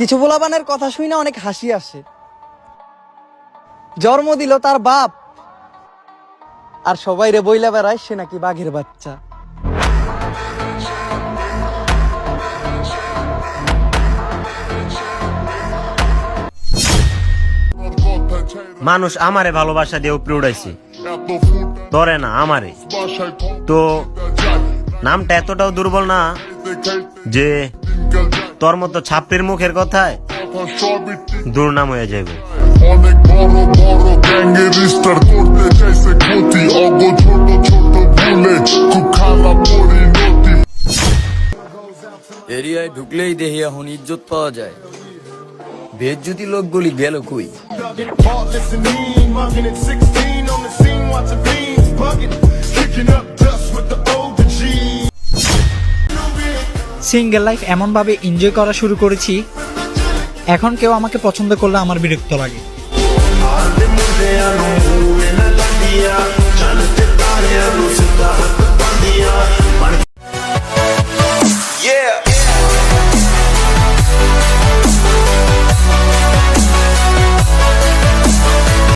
কিছু পোলাপানের কথা শুই না অনেক হাসি আসে। জন্ম দিল তার বাপ, আর সবাই রে বইলা বেড়ায় সে নাকি বাঘের বাচ্চা। মানুষ আমারে ভালোবাসা দিয়ে উপরে উড়াইছে, ধরে না আমারে। তো নামটা এতটাও দুর্বল না যে তোর মতো ছাপড়ির মুখের কথায় দুর্নাম হয়ে যাবে। অনেক বড় বড় গ্যাংস্টার করতে চাইছে ক্ষতি, অগ ছোট ছোট ভুলে খুব খারাপ পরিণতি। এরিয়ায় ঢুকলেই দেখি এখন ইজ্জত পাওয়া যায়, বেজ্জতি লোকগুলি গেল কই? সিঙ্গেল লাইফ এমন ভাবে এনজয় করা শুরু করেছি, এখন কেউ আমাকে পছন্দ করলে আমার বিরক্ত লাগে।